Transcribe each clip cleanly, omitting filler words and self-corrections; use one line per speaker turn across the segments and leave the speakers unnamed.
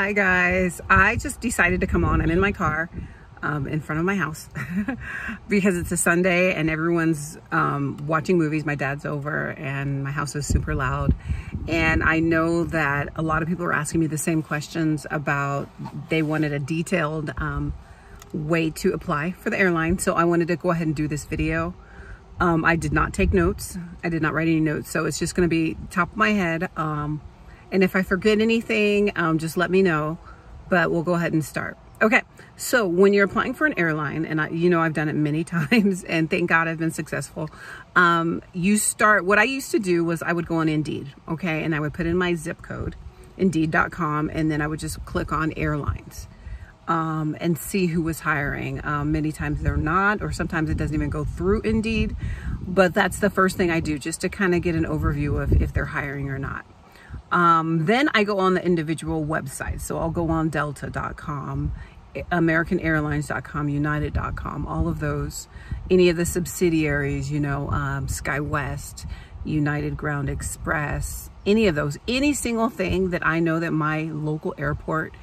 Hi guys, I just decided to come on. I'm in my car in front of my house because it's a Sunday and everyone's watching movies. My dad's over and my house is super loud. And I know that a lot of people are asking me the same questions about, they wanted a detailed way to apply for the airline. So I wanted to go ahead and do this video. I did not take notes. I did not write any notes. So it's just gonna be top of my head. And if I forget anything, just let me know, but we'll go ahead and start. Okay, so when you're applying for an airline, and I've done it many times, and thank God I've been successful. What I used to do was I would go on Indeed, okay? And I would put in my zip code, Indeed.com, and then I would just click on airlines and see who was hiring. Many times they're not, or sometimes it doesn't even go through Indeed, but that's the first thing I do, just to kind of get an overview of if they're hiring or not. Then I go on the individual websites. So I'll go on Delta.com, AmericanAirlines.com, United.com, all of those, any of the subsidiaries, SkyWest, United Ground Express, any of those, any single thing that I know that my local airport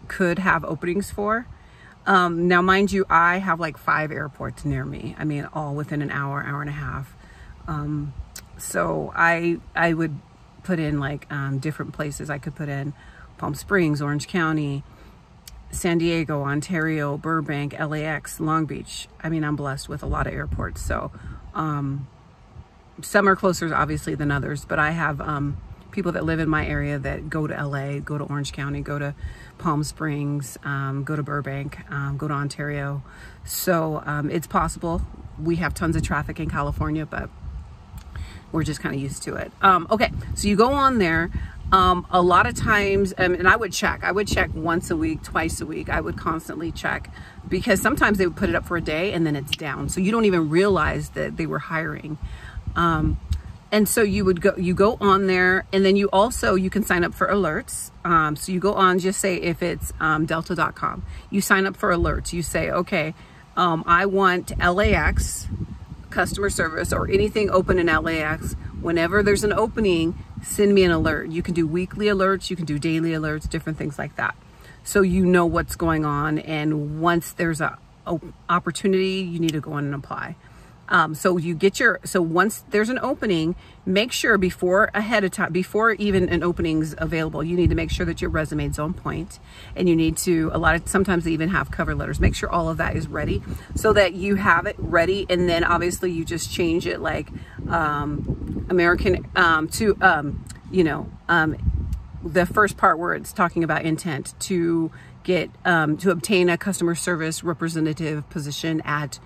could have openings for. Now, mind you, I have like 5 airports near me. I mean, all within an hour, hour and a half. So I would put in like different places. I could put in Palm Springs, Orange County, San Diego, Ontario, Burbank, LAX, Long Beach. I mean, I'm blessed with a lot of airports. So some are closer obviously than others, but I have people that live in my area that go to LA, go to Orange County, go to Palm Springs, go to Burbank, go to Ontario. So it's possible. We have tons of traffic in California, but we're just kind of used to it. Okay, so you go on there. A lot of times, and I would check once a week, twice a week. I would constantly check, because sometimes they would put it up for a day and then it's down. So you don't even realize that they were hiring. And so you go on there, and then you can sign up for alerts. So you go on, just say if it's Delta.com, you sign up for alerts. You say, okay, I want LAX customer service or anything open in LAX. Whenever there's an opening, send me an alert. You can do weekly alerts, you can do daily alerts, different things like that. So you know what's going on, and once there's a opportunity, you need to go in and apply. So once there's an opening, make sure ahead of time, before even an opening's available, you need to make sure that your resume's on point, and you need to, sometimes they even have cover letters. Make sure all of that is ready so that you have it ready. And then obviously you just change it like, American, the first part where it's talking about intent to get, to obtain a customer service representative position at,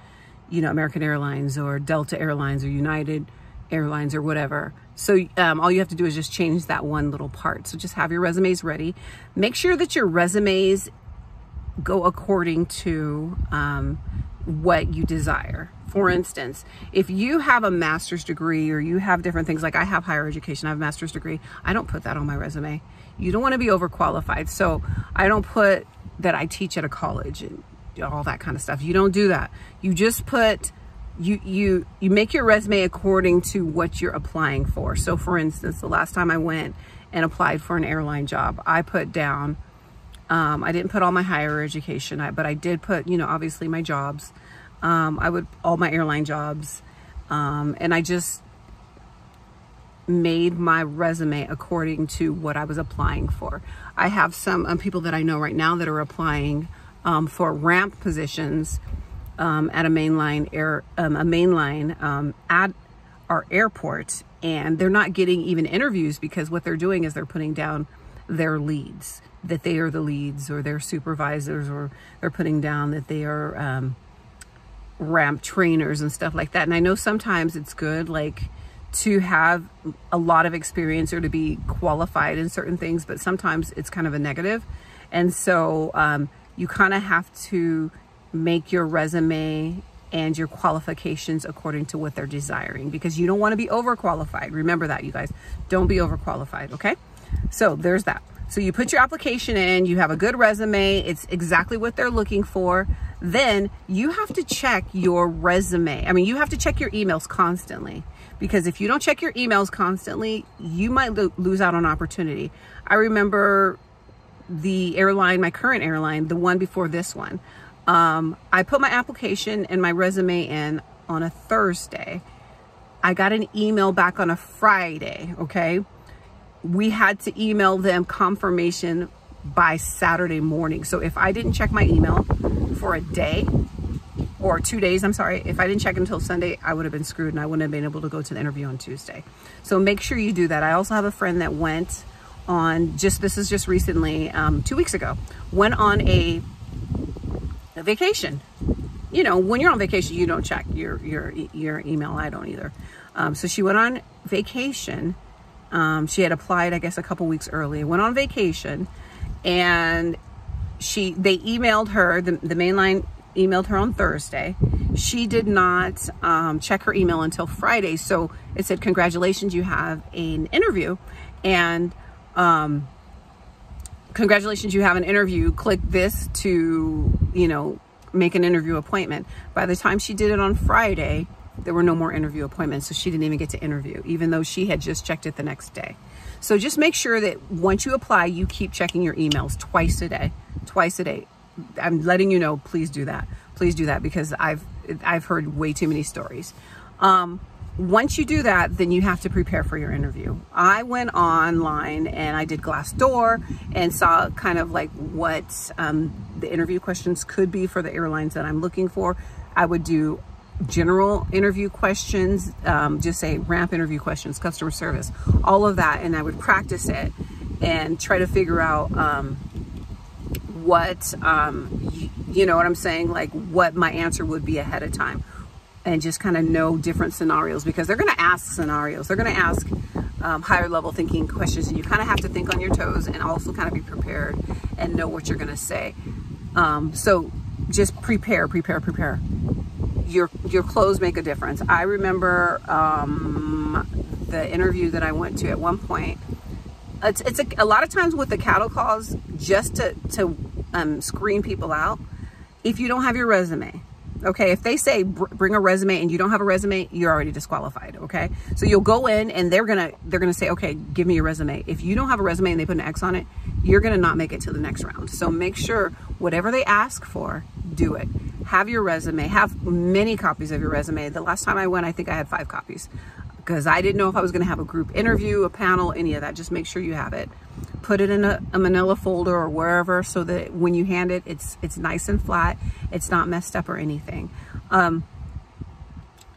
American Airlines or Delta Airlines or United Airlines or whatever. So all you have to do is just change that one little part. So just have your resumes ready. Make sure that your resumes go according to what you desire. For instance, if you have a master's degree or you have different things, like I have higher education, I have a master's degree, I don't put that on my resume. You don't want to be overqualified. So I don't put that I teach at a college and all that kind of stuff. You don't do that. You just put, you make your resume according to what you're applying for. So for instance, the last time I went and applied for an airline job, I put down, I didn't put all my higher education, but I did put, obviously my jobs. All my airline jobs. And I just made my resume according to what I was applying for. I have some people that I know right now that are applying for ramp positions at a mainline at our airport, and they're not getting even interviews because what they're doing is they're putting down their leads, that they are the leads, or their supervisors, or they're putting down that they are ramp trainers and stuff like that. And I know sometimes it's good like to have a lot of experience or to be qualified in certain things, but sometimes it's kind of a negative. And so you kind of have to make your resume and your qualifications according to what they're desiring, because you don't want to be overqualified. Remember that, you guys. Don't be overqualified, okay? So there's that. So you put your application in, you have a good resume, it's exactly what they're looking for. Then you have to check your resume. I mean, you have to check your emails constantly, because if you don't check your emails constantly, you might lose out on opportunity. I remember the airline, my current airline, the one before this one. I put my application and my resume in on a Thursday. I got an email back on a Friday, okay? We had to email them confirmation by Saturday morning. So if I didn't check my email for a day or 2 days, I'm sorry, if I didn't check until Sunday, I would have been screwed and I wouldn't have been able to go to the interview on Tuesday. So make sure you do that. I also have a friend that went on this is just recently, 2 weeks ago, went on a vacation. You know, when you're on vacation, you don't check your email. I don't either. So she went on vacation. She had applied, I guess, a couple weeks early, went on vacation, and they emailed her, the main line emailed her on Thursday. She did not check her email until Friday. So it said, congratulations, you have an interview. And congratulations, you have an interview. Click this to, you know, make an interview appointment. By the time she did it on Friday, there were no more interview appointments. So she didn't even get to interview, even though she had just checked it the next day. So just make sure that once you apply, you keep checking your emails twice a day. I'm letting you know, please do that. Please do that, because I've heard way too many stories. Once you do that, then you have to prepare for your interview. I went online and I did Glassdoor and saw kind of like what the interview questions could be for the airlines that I'm looking for. I would do general interview questions, just say ramp interview questions, customer service, all of that. And I would practice it and try to figure out what, you know what I'm saying? Like what my answer would be ahead of time. And just kind of know different scenarios, because they're going to ask scenarios. They're going to ask higher level thinking questions, and you kind of have to think on your toes and also kind of be prepared and know what you're going to say. So just prepare. Your clothes make a difference. I remember the interview that I went to at one point. It's a lot of times with the cattle calls, just to screen people out. If you don't have your resume, okay, if they say bring a resume and you don't have a resume, you're already disqualified. Okay, so you'll go in and they're gonna say, okay, give me your resume. If you don't have a resume and they put an X on it, you're gonna not make it to the next round. So make sure whatever they ask for, do it. Have your resume. Have many copies of your resume. The last time I went, I think I had 5 copies, because I didn't know if I was gonna have a group interview, a panel, any of that. Just make sure you have it. Put it in a manila folder or wherever, so that when you hand it, it's nice and flat. It's not messed up or anything.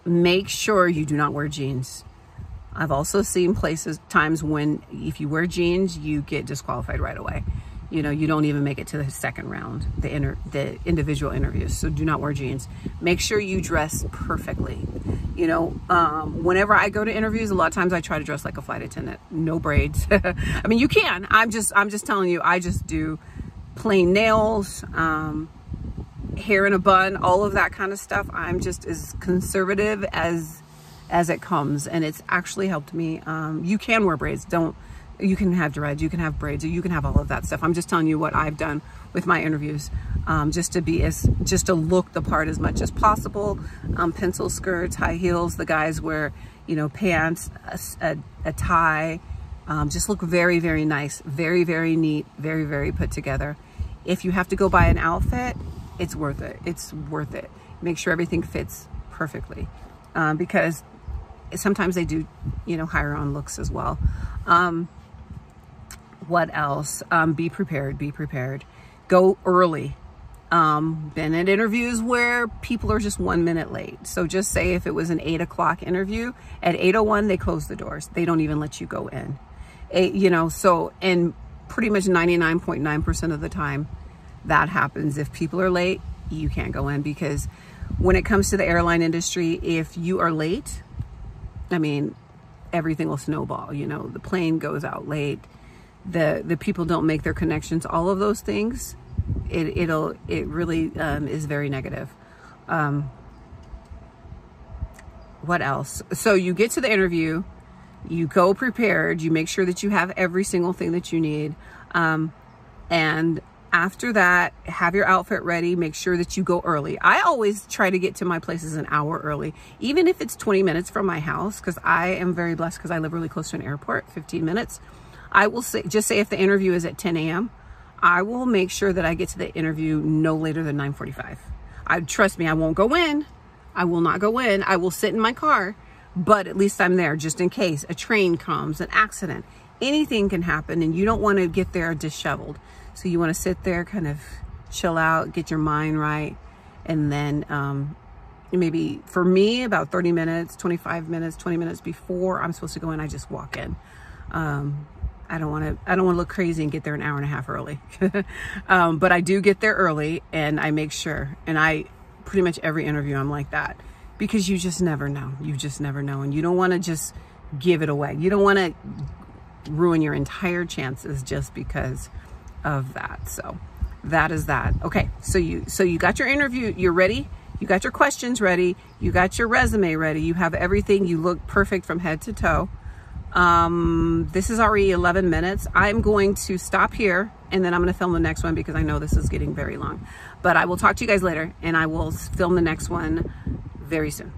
Make sure you do not wear jeans. I've also seen times when if you wear jeans, you get disqualified right away. You know, you don't even make it to the second round, the individual interviews. So do not wear jeans. Make sure you dress perfectly. You know, whenever I go to interviews, a lot of times I try to dress like a flight attendant. No braids. I mean, you can. I'm just telling you, I just do plain nails, hair in a bun, all of that kind of stuff. I'm just as conservative as it comes, and it's actually helped me. You can wear braids. You can have dreads, you can have braids, or you can have all of that stuff. I'm just telling you what I've done with my interviews, just to look the part as much as possible. Pencil skirts, high heels. The guys wear, you know, pants, a tie. Just look very, very nice, very, very neat, very, very put together. If you have to go buy an outfit, it's worth it. It's worth it. Make sure everything fits perfectly, because sometimes they do, you know, hire on looks as well. What else? Be prepared. Go early. Been at interviews where people are just 1 minute late. So just say if it was an 8 o'clock interview, at 8:01 they close the doors. They don't even let you go in. You know, so, and pretty much 99.9% of the time that happens. If people are late, you can't go in, because when it comes to the airline industry, if you are late, I mean, everything will snowball. You know, the plane goes out late. The people don't make their connections, all of those things, it really is very negative. What else? So you get to the interview, you go prepared, you make sure that you have every single thing that you need. And After that, have your outfit ready. Make sure that you go early. I always try to get to my places an hour early, even if it's 20 minutes from my house, because I am very blessed because I live really close to an airport, 15 minutes. I will say, just say if the interview is at 10 a.m., I will make sure that I get to the interview no later than 9:45. Trust me, I won't go in. I will not go in. I will sit in my car, but at least I'm there just in case a train comes, an accident, anything can happen, and you don't want to get there disheveled. So you want to sit there, kind of chill out, get your mind right. And then maybe for me, about 30 minutes, 25 minutes, 20 minutes before I'm supposed to go in, I just walk in. I don't want to look crazy and get there an hour and a half early. But I do get there early, and I make sure, and I pretty much every interview I'm like that, because you just never know. You just never know. And you don't want to just give it away. You don't want to ruin your entire chances just because of that. So that is that. Okay, so you got your interview, you're ready, you got your questions ready, you got your resume ready, you have everything, you look perfect from head to toe. This is already 11 minutes. I'm going to stop here, and then I'm going to film the next one because I know this is getting very long. But I will talk to you guys later, and I will film the next one very soon.